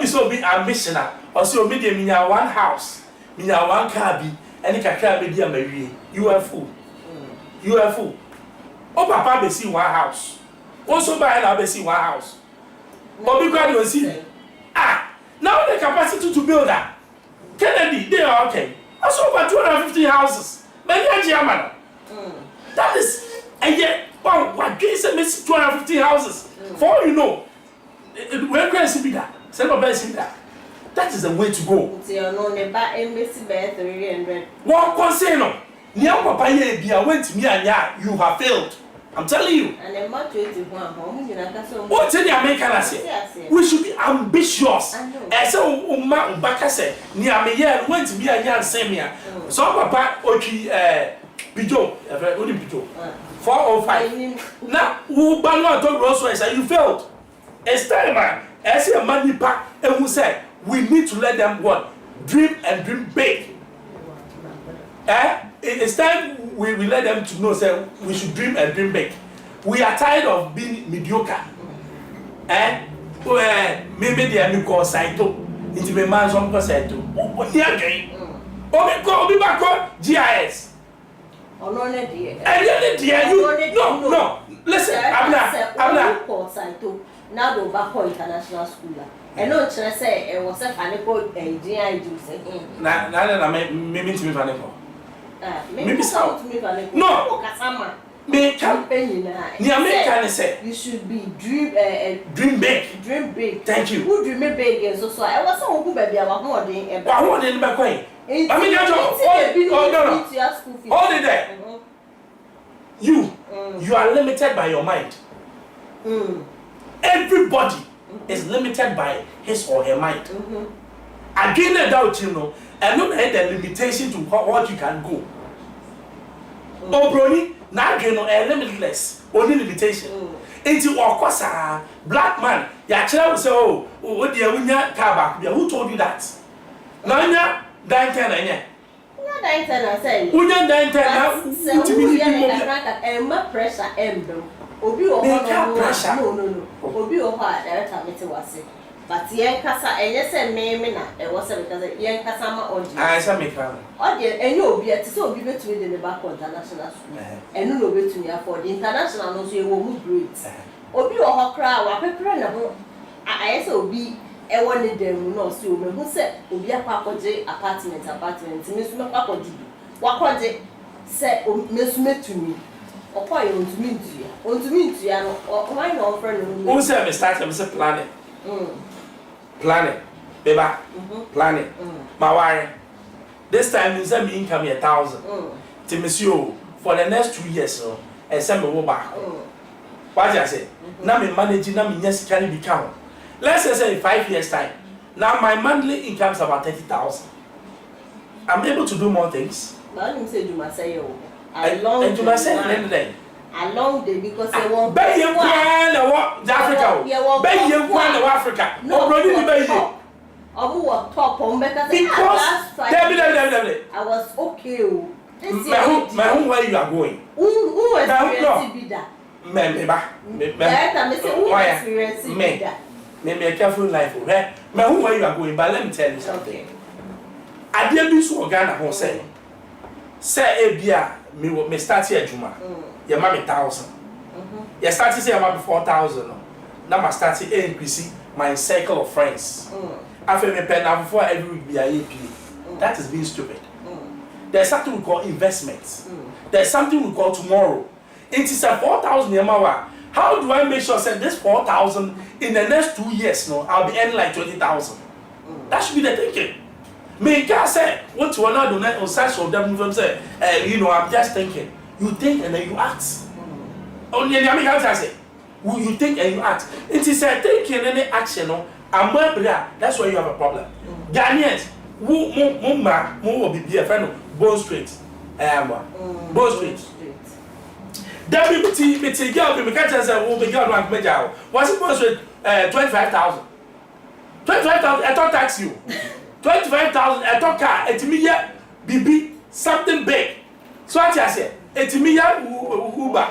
so be ambitioner osi obi dia mi nya one house Mina one car be any kakra media marie. You are fool. You are fool. Oh papa be see one house. Also buy na be see one house. But because you see now the capacity to build that. Kennedy, they are okay. Also over 250 houses. Many German. That is and yet what can say 250 houses? For all you know, where can see be that? Send my best that. That is the way to go. One concern, near Papa Bia went to me and you have failed. I'm telling you. What's in the American say? We should be ambitious. As so Baka said, near me went to me and same here. So Papa Ochi Pijo, 405. Now, who Bano told Roswell said you failed. It's time, man. As a money pack, and who said we need to let them what? Dream and dream big. It's time we let them to know say we should dream and dream big. We are tired of being mediocre. Maybe they are called Saito. It's a man from Saito. What they are doing? Obi back GIS. No. Listen, I'm not. Now go back to international school. And no chance say it was a funny code and GI do say. Nah, maybe to me funny. Maybe so to me funny. No. Me campaign say you should be dream big. Dream big. Thank you. Who dream big and so I was so who baby I was more than I want in back way. I mean no. Hold it there. You are limited by your mind. Everybody is limited by his or her mind. Again, I doubt you know, and not the limitation to what you can go. Oh, Brony, now you know a limitless, only limitation. Into of course, black man, your child will say, oh, what dear, we not car back. Who told you that? Now, yeah, 910. I say, we don't 910 to me, pressure, Obi o pressure. No. Obi o ha director meeting was it. But yen kasa enye se me na e was because yen kasa ma oji. Ah, say me kan. Oji enye obi ati so obi betumi de ne back international school. Enu no betumi afford international no so e wo mu great. Obi o ho kra wa pepere na ho aye se obi e woni dem no so o me hu se obi akwakoje apartment me so me kwakoje bi. Wakoje se me so metumi. Okoye ontumi ntua no why no friend no. Who say me start me say planning. Planning. Beba. Planning. My worry. This time you say me income 1,000. To monsieur for the next 2 years so and say me go back. What I say? Now me managing now me yes can be count. Let's say in 5 years time. Now my monthly income is about 30,000. I'm able to do more things. But you say you must say you. And you must say anything. Along the because they want Bay you want Africa. Bay you want Africa. No, top on better because I was okay. My home where you are going. Who is that? Maybe a careful life. My home where you are going, but let me tell you something. I didn't do so Ghana who say Ebia me start here Juma. Your mommy 1,000. You start to say about 4,000. Now I start to increase my circle of friends. After me pay now before every week be a AP. That is being stupid. There's something we call investments. There's something we call tomorrow. It is a 4,000 yamawa. How do I make sure that this 4,000 in the next 2 years I'll be earning like 20,000? That should be the thinking. Me can say what you wanna do now on such of them say I'm just thinking. You think and then you act. Only the Americans say you think and you act. It is a thinking and an action. That's why you have a problem. Ghanaians who will be a friend of Bone Street. Bone Street. WBT girl, we can't say will be girl like Major. What's it Bone Street? 25,000. 25,000. I thought tax you. 25,000. I thought car. It's me BB something big. So what I say? It's me Uber.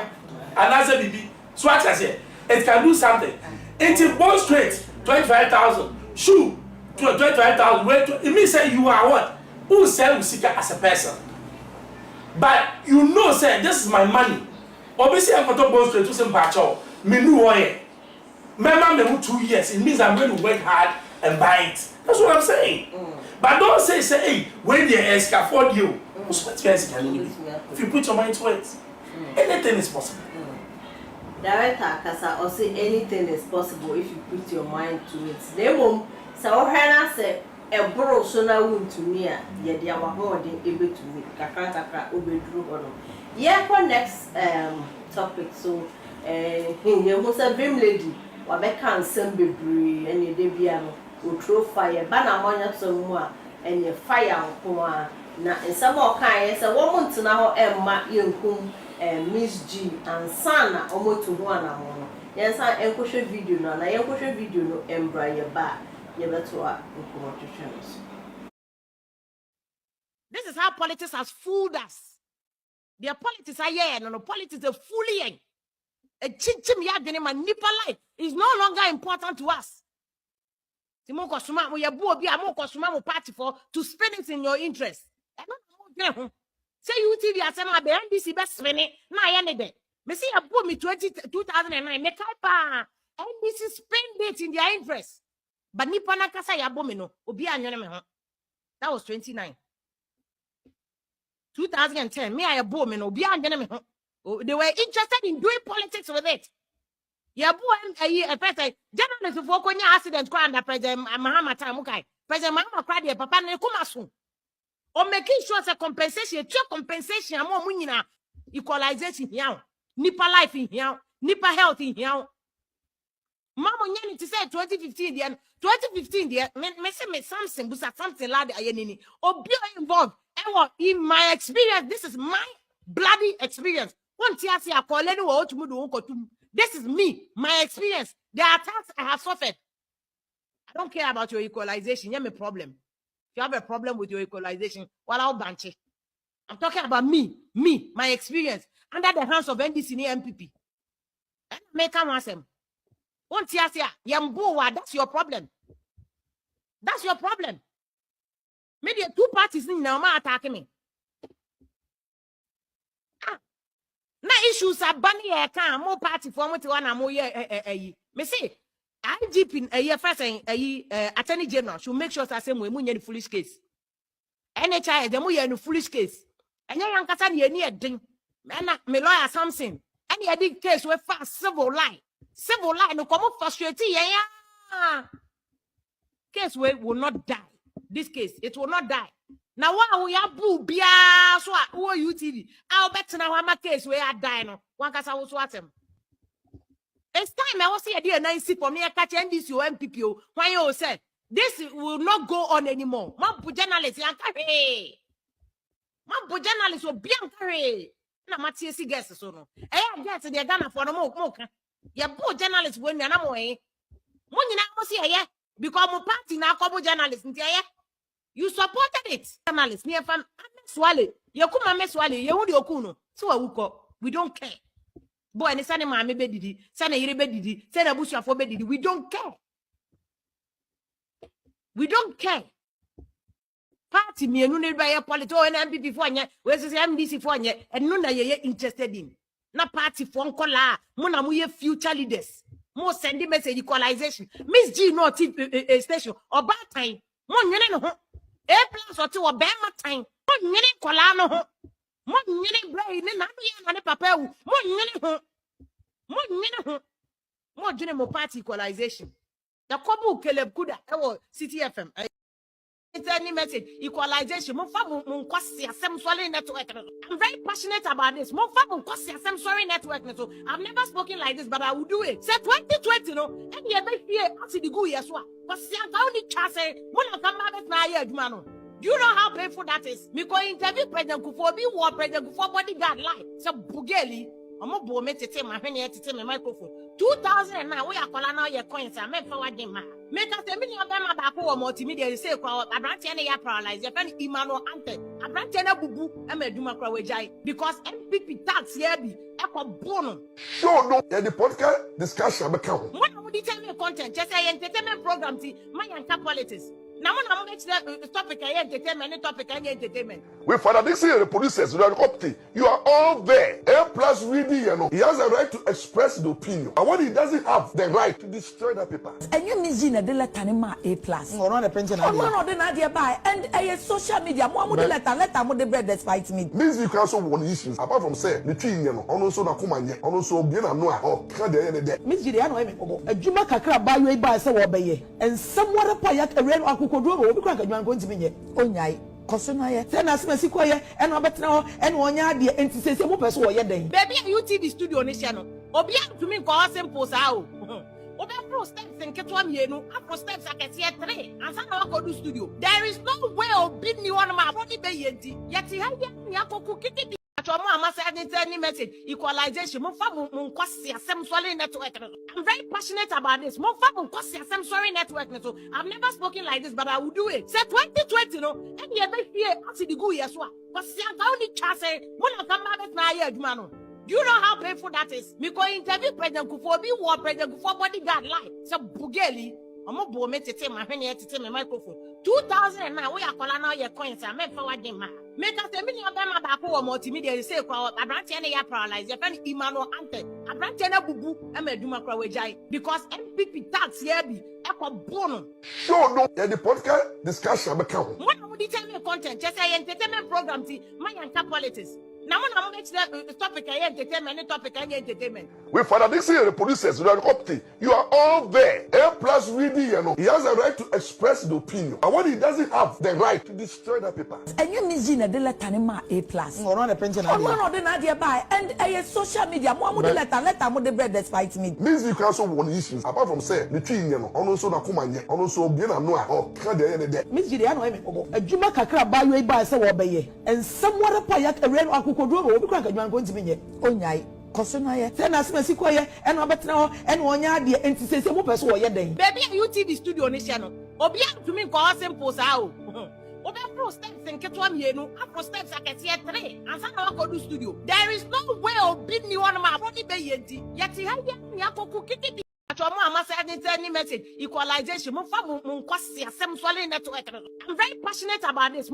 Another BB. So what I say? It can do something. It's Bone Street. 25,000. Shoe. 25,000. It means say you are what? Who sell Usika as a person? But you know, say this is my money. Obviously, I'm going to Bone Street to some patcho. Me know why. Remember me 2 years. It means I'm going to work hard and buy it. That's what I'm saying. But don't say, hey, when they afford you. If you put your mind to it, anything is possible. Director Kasa or say anything is possible if you put your mind to it. They won't say a bro so now wound to me, yet they are more than able to me. Kakaka obedru or yeah, for next topic. So you must have dream lady, Wabeka and Sembe and your debiano will throw fire, Banamonia some more, and your fire. Now in some more kind, a woman to now Emma Yunkum. Miss G and Sana omo to ho anamono yensa enkohwe video no na yenkohwe video no embra ye ba ye beto a nkomo twetwe. This is how politics has fooled us. Their politics are here, no politics are fooling. A chichim yadene manipa life is no longer important to us. Timo kosuma mo yebo bi amo kosuma mo party for to spend it in your interest. Say UTV asema be NBC be spend it na ye ne de. Me say yebo me 2009 me kai pa NBC spend it in their interest. But nipa na kasa yebo me no obi anwene me ho. That was 29. 2010, me I a boom and Obi and they were interested in doing politics with it. Yeah, boy, a president, journalist for Konya accident, Kranda, President Mahama Tamukai, President Mahama Kradi, Papa Nekumasu. Or making sure it's a compensation, true compensation, more munina, equalization here, Nipa life in here, Nipa health in here. Mama Yanni to say 2015, the 2015, the me something, but something like that, or be involved. And in my experience, this is my bloody experience. This is me, my experience. The attacks I have suffered. I don't care about your equalization. You have a problem. If you have a problem with your equalization, well, I'll bunch it. I'm talking about me, my experience under the hands of NDC and MPP. And make a massem. That's your problem. That's your problem. Maybe two parties now attacking me. Na issues are banning a more party for what one more year. Me say, IGP a year first Attorney General should make sure that same way in foolish case. NHI the more in foolish case. And young Cassan ye near ding. Me lawyer something. Any other case with fast civil line. Civil line no come up frustrated. Yeah. Case will not die. This case, it will not die. Now, why we have boo bia so who UTV? I'll bet now I'm a case where I die no. One case I was watching. It's time I was here dear 90 for me. I catch NDC or MPPO. Why you said this will not go on anymore. Mampu journalists, Yankari. Mampu journalists will be Yankari. Na Matiasi guess so no. I guess they're gonna for no more. Ya boo journalists when you're not way. Money now see here because my party now couple journalists in here. You supported it. Journalists, near fam, swallow. You come and swallow. You would your kuno. So we don't care. Boy, and send my bedidi, send a rebedidi, send a bush for bedidi. We don't care. We don't care. Party me and no by a political and MPP for you, where's the MDC for you, and none are you interested in. Na party for Nkola, Mona muye future leaders. More sending message equalization. Miss G no TV station or bad time. Mon A plus or two or Bama time. Mon yene Kolano. Mon yene brain and I papa. Mon yene. More general party equalization. The Kobu Caleb Kuda, City FM. It's any message equalization. I'm very passionate about this. Sorry network. So I've never spoken like this, but I will do it. Say 2020, no, and you ever fear after the go yes, what? Do you know how painful that is? Because interview President Kufuor, be war President Kufuor bodyguard life. So Bugeli, I'm a boy to take my hand here to take my microphone. 2009, we are calling out your coins and make forward them. Make us a million of them about poor multimedia. You say, I branch any paralyzed. Your friend Emmanuel Ante, I branch any boo, and I do my crowd because MPP tax here be echo bono. Sure, no, the podcast discussion become. What would you tell me content? Just say entertainment program, my anchor politics. Now, when I make the topic, I entertainment, topic, I entertainment. With Father Dixie and the producers, you are all there. A plus reading, you know. He has a right to express the opinion. And when he doesn't have the right to destroy that paper. And you miss in a letter A plus. No, not a pension. And a social media, more letter, more the bread that fights me. Means you can also one issues. Apart from say, the tree, you know, also na kuma nye, also bien and no, or can't there. Miss Gideano, a Juma Kakra by way by so obey. And somewhat a payak a real Akukodro, because I'm going to be here. Oh, yai. Kosuna then as me sikoye and obet now and one ya de enti say mo person wo ye den baby UTV studio ni channel obi to me ko simple sa o obi pro steps nketo amienu afro steps akese 3 ansa na wako do studio there is no way obi ni one ma afro ni be yenti yeti ha ya ni akoku kiti mo amasa any message equalization. Mo fa mo nkwasi asem sorry network. I'm very passionate about this. Mo fa mo nkwasi asem sorry network. So I've never spoken like this, but I will do it. Say 2020 no, and ye be fear ati the go yeswa. Kwasi anga oni chase. Mo na kama bet na ye aduma no. Do you know how painful that is? Me ko interview President Kufuor, be war President Kufuor bodyguard lie. So Bugeli, omo bo me tete ma hwene tete me microphone. 2009 we akola na ye coins am me forward dem ma. Make us a million them ba ko multimedia say kwa abrante na ya paralyze. Your friend Emmanuel Ante. Abrante na bubu e meduma kwa wejai because MPP tax here be e ko bono. Show no the podcast discussion be count. What would determine content? Just say entertainment program ti man yanka politics. Now when I'm make the topic I entertainment, topic I entertainment. With Father Dixon and the producers, you are all there. A plus reading, you know. He has a right to express the opinion. And when he doesn't have the right to destroy that paper. And you miss Gina de Latanima A plus. No, no, the pension. Oh, no, the Nadia by and a social media. More would let the bread despite me. Means you can also want issues apart from say the thing, you know, also na kumanye, also bien no or can the end of that. Miss Gideon, a Juma Kakra by way by so obey. And somewhat a payak a real Akukodro, we crack a young going to be Onyai. Kosona send us Messicoya and Robert now and 1 year the anticipation of person or your day. Baby, you TV studio on this channel. Obia to me call simple sao. Oba pro steps and ketwam yenu, afro steps I can see 3 and some of do studio. There is no way of beating you on my body bay yet he had Yako Kitty. Any message equalization. I'm very passionate about this.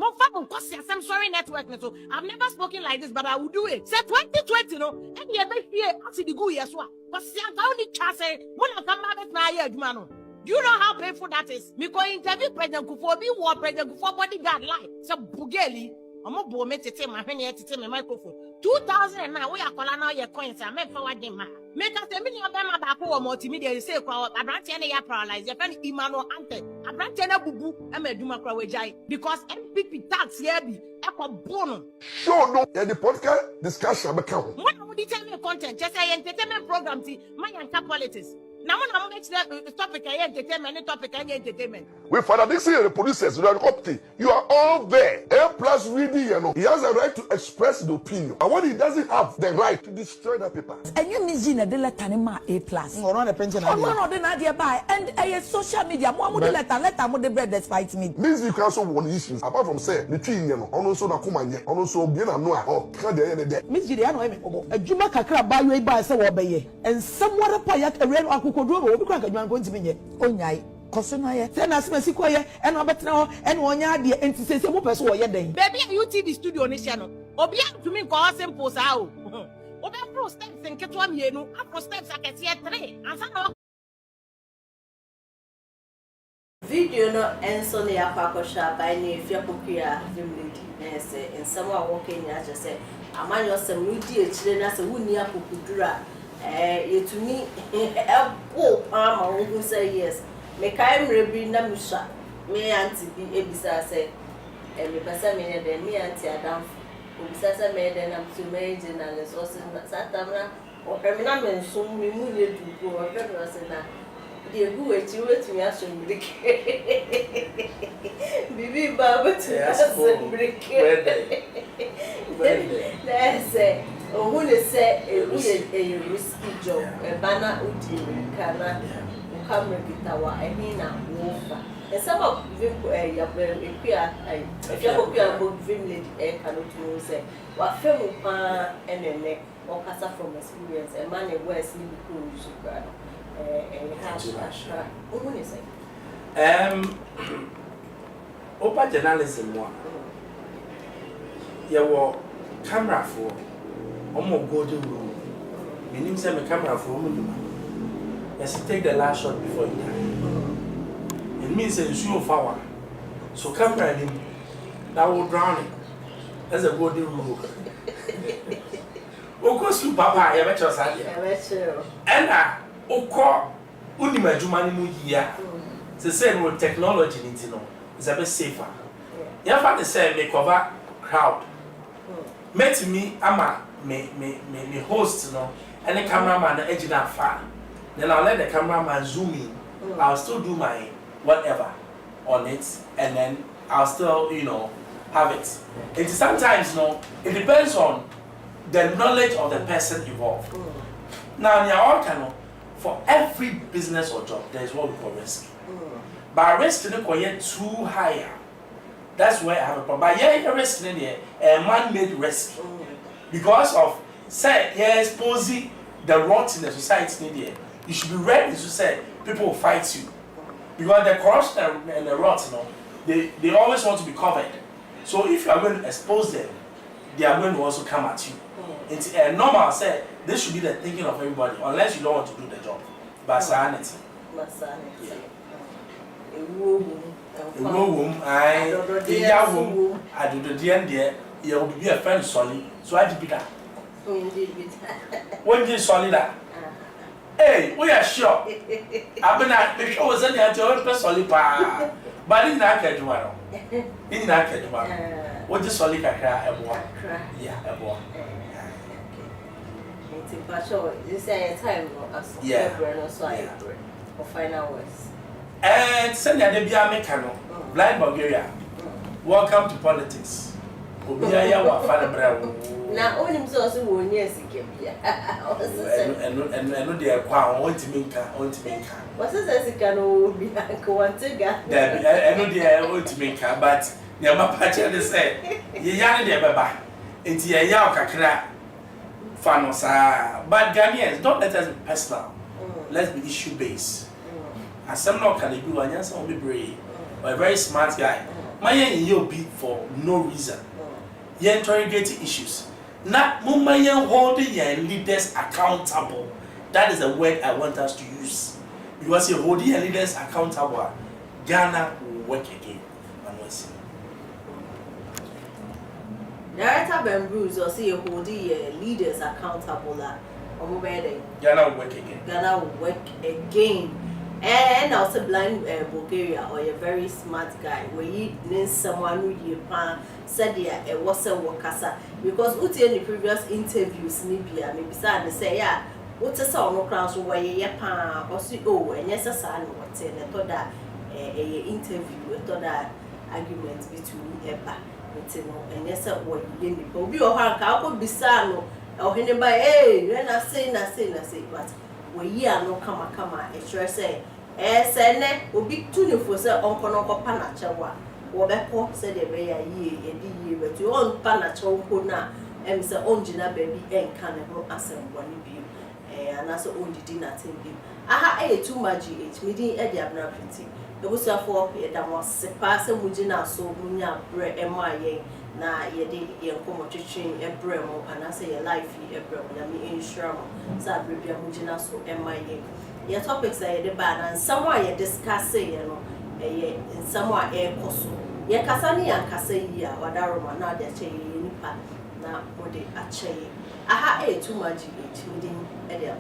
Sorry network. So I've never spoken like this, but I will do it. Say 2020 no, and ye be fear ati the go yeswa. But see I only chase when I come back na ye aduma no. Do you know how painful that is? Me ko interview President Kufuor, be war President Kufuor bodyguard lie. So Bugeli, omo bo me tete ma hwene tete me microphone. 2009 we akola na ye coins am me forward dem ma. Make us a million them ba ko multimedia say kwa abrante na ya paralyze. Your friend Emmanuel Ante. Abrante na bubu e meduma kwa wejai because MPP tax here be e ko bono. Show no the podcast discussion be count. What would determine content? Just say entertainment program ti man yanka politics. Now when I'm make the topic I entertainment, topic I entertainment. With Father Dixon and the producers, you are all there. A plus reading, you know. He has a right to express the opinion. And when he doesn't have the right to destroy that paper. And you miss Gina de Latanima A plus. No, no, the pension. Oh, no, the Nadia by and a social media. More would let the bread despite me. Means you can also want issues apart from say the thing, you know, also na kumanye, also bien no or can the end of that. Miss Gideon, a Juma Kakra by way by so obey. And somewhat a payak a real Akukodro, we crack a young going to be Onyai. Kosona send us Messicoya and Robert now and 1 year the anticipation of person or your day. Baby, you TV studio on this channel. Obia to me call simple sao. Oba pro steps and ketwam yenu, afro steps I can see 3 and some of video no enso ne yakwa by ne fia popular lady say in someone walking ya just say amanyo sem we di echire na say wuni akokudura yetumi epo ama wo say yes me kai mrebi na musha me auntie bi ebisa say me pesa me ne den me auntie adam obisa say me den am to me na resources satamna o permina mensum me mu ne du ko o permina say na the who wait me as break bibi baba to as break let's say oh who say a risky job a banner uti kana camera bitawa ehina wofa and some of vim if you go vim lady cannot know say wa femu pa enene or kasa from experience a man where sleep cool sugar open journalism one. You were camera for almost golden rule. Meaning, say, a camera for yes, take the last shot before you die. It means a shoe of hour. So, camera him that will drown it. That's a golden rule. Of course, you papa, I bet you and Oko unima jumani mu yia se say no technology ni no is a bit safer. Ya fa the say me cover crowd. Met me ama me host no and the cameraman na ejina fa. Then I'll let the cameraman zoom in. I'll still do my whatever on it and then I'll still, have it. It sometimes it depends on the knowledge of the person involved. Now, they are all kind of, for every business or job, there is what we call risk. But risk is not too higher. That's where I have a problem. But yeah, risk is a man-made risk. Because of, say, yeah, exposing the rot in the society, you should be ready to say, people will fight you. Because the corruption and the rot, they always want to be covered. So if you are going to expose them, they are going to also come at you. It's normal, say, this should be the thinking of everybody, unless you don't want to do the job. But sanity. I do the Dεad, you will be a friend solid, so I did that. When did solid that? Hey, we are sure. I've been at the show was any at your own solid, but in that case, tomorrow. In that case, tomorrow. What is solid? Yeah, a boy. You say a time for final words. And send your debut Americano, blind Borgaria. Welcome to politics. Now, only so soon, yes, and no dear crown, want to make her. What's this? Can be one together. I know dear, want to make her, but your mappa say, ye young dear baba, it's a yaka fanos, but Ghanaians, don't let us be personal. Let's be issue based. And some not can do and yes, only brave or a very smart guy. My you be for no reason. You interrogating issues. Not Mumayan holding your leaders accountable. That is a word I want us to use. Because you're holding your leaders accountable, Ghana will work again. Director Ben Bruce or see holding your leaders accountable. Ghana will work again. Ghana will work again. And also blind Borgaria or a very smart guy where you need someone who you said yeah was a workasa because uti in the previous interviews maybe sad to say yeah what's a sound no crowds where you pa or see oh and yes a son what in a that a interview a that argument between Eba and yes what you didn't be or how could be sano or anybody hey when I say but we are no come a sure say sene obi tunu for say onko pa na chewa wo be ko say de be ya ye but you on pa na chewa ko na say onjina baby enka ne ho asembwa ne bi anaso ondidi na tem bi aha too much me din e dia bra penti ebusuafo ye da mo sepa se mugina so munya bre ema ye na ye de ye nkomo twetwe ebre mo anase ye life ebre mo na me insure mo sa bre bia mugina so ema ye your topics are the bad and someone you discuss in someone air coso. Ye Casani and Cassia, what Aroma now they're chaying nipa now what they are chaying. Aha, too much within Edia.